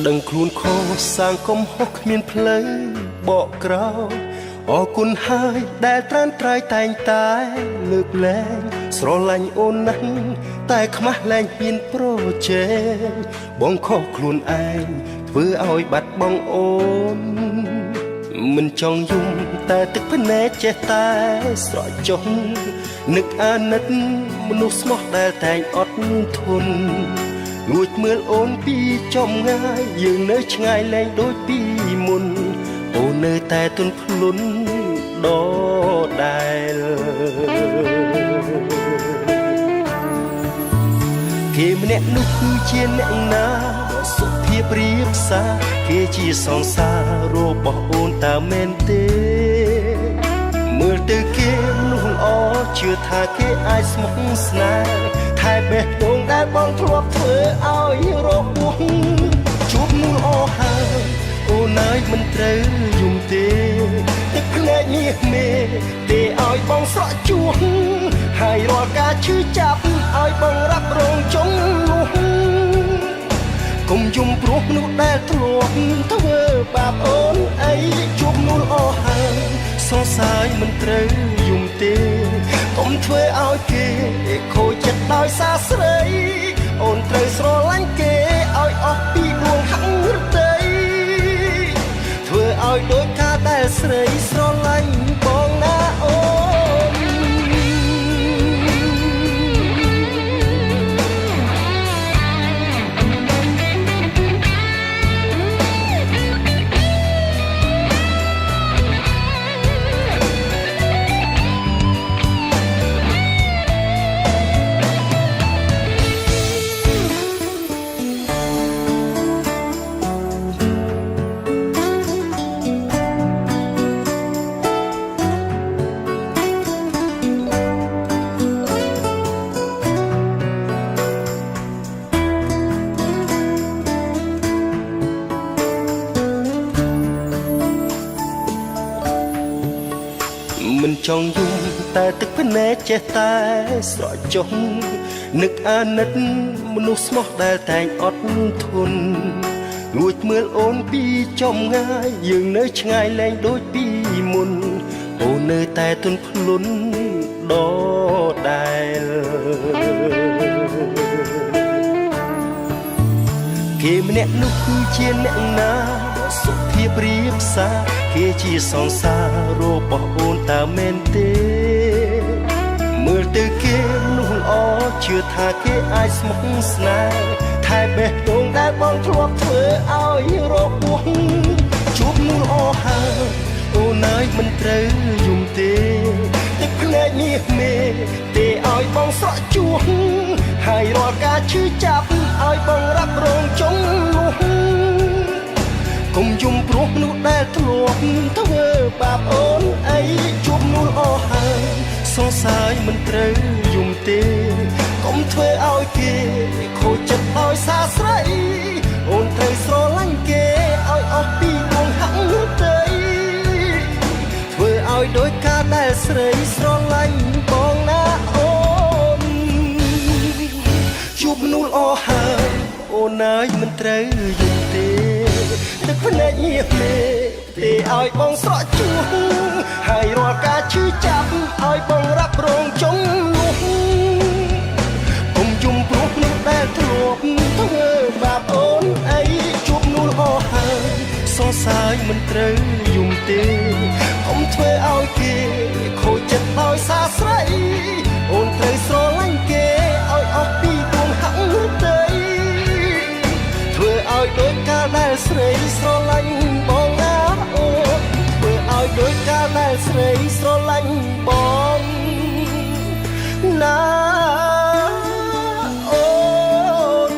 ដឹងខ្លួនខុសសាងកំហុសគ្មានផ្លូវបកក្រោយអរគុណហើយដែលត្រានត្រៃតែងតែលើកលែងស្រឡាញ់អូនណាស់តែខ្មាស់លែងហ៊ានប្រជែងបងខុសខ្លួនឯងធ្វើឲ្យបាត់បង់អូនមិនចង់យំតែទឹកភ្នែកចេះតែស្រក់ចុះនឹកអាណិតមនុស្សស្មោះដែលតែងអត់ធន់លួចមើលអូនពីចំងាយយើងនៅឆ្ងាយលែងដូចពីមុនអូននៅតែទន់ភ្លន់ដដែលគេម្នាក់នោះគឺជាអ្នកណាសុភាពរៀបសារគេជាសង្សាររបស់អូនតើមែនទេមើលទៅគេមនុស្សល្អជឿថាគេអាចស្មោះស្នេហ៍ថែបេះដូងដែលបងធ្លាប់ធ្វើឲ្យរបួសជួបមនុស្សល្អហើយអូនហើយមិនត្រូវយំទេទឹកភ្នែកមាសមេទេឲ្យបងស្រក់ជួសហើយរាល់ការឈឺចាប់ឲ្យបងរ៉ាប់រងចុងនោះកុំយំព្រោះមនុស្សដែលធ្លាប់ធ្វើបាបអូនអីជួបមនុស្សល្អហើយសរសើរមិនត្រូវយំទេកុំធ្វើឲ្យគេខូចចិត្តដោយសារស្រីអូនត្រូវស្រឡាញ់គេឲ្យអស់ពីដួងហឹងរតីធ្វើឲ្យដូចការដែលស្រីស្រឡាញ់បងណាអូនមិនចង់យំតែទឹកភ្នែកចេះតែស្រក់ចុះនឹកអាណិតមនុស្សស្មោះដែលតែងអត់ធន់លួចមើលអូនពីចំងាយយើងនៅឆ្ងាយលែងដូចពីមុនអូននៅតែទន់ភ្លន់ដដែលគេម្នាក់នោះគឺជាអ្នកណាសុភាពរៀបសារគេជាសង្សាររបស់អូនតើមែនទេមើលទៅគេមនុស្សល្អជឿថាគេអាចស្មោះស្នេហ៍ថែបេះដូងដែលបងធ្លាប់ធ្វើឲ្យរបួសជួបមនុស្សល្អហើយអូនហើយមិនត្រូវយំទេទឹកភ្នែកមាសមេទេឲ្យបងស្រក់ជួសហើយរាល់ការឈឺចាប់ឲ្យបងរ៉ាប់រងចុងនោះកុំយំព្រោះមនុស្សដែលធ្លាប់ធ្វើបាបអូនអីជួបមនុស្សល្អហើយសរសើរមិនត្រូវយំទេកុំធ្វើឲ្យគេខូចចិត្តដោយសារស្រីអូនត្រូវស្រឡាញ់គេឲ្យអស់ពីដួងហឹងទៅធ្វើឲ្យដោយការដែលស្រីស្រឡាញ់បងណាអូនជួបមនុស្សល្អហើយអូនហើយមិនត្រូវយំទេទឹកភ្នែកញាក់មេទេឲ្យបងស្រក់ជួសហើយរាល់ការឈឺចាប់ឲ្យបងរ៉ាប់រងចុងនោះកុំយំព្រោះមនុស្សដែលធ្លាប់ធ្វើបាបអូនអីជួបមនុស្សល្អហើយសរសើរមិនត្រូវយំទេកុំធ្វើឲ្យគេខូចចិត្តដោយសារស្រីអូនត្រូវស្រឡាញ់គេឲ្យអស់ពីដួងហឹងទៅធ្វើឲ្យដូចកាលដែលស្រីស្រឡាញ់បងណាអូនធ្វើឲ្យដូចកាលដែលស្រីស្រឡាញ់បងណាអូន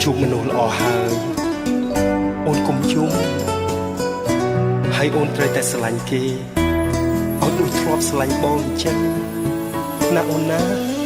ជួបមនុស្សល្អហើយអូនកុំយំហើយអូនត្រូវតែស្រឡាញ់គេឲ្យដូចធ្លាប់ស្រឡាញ់បងអញ្ចឹងណាអូនណា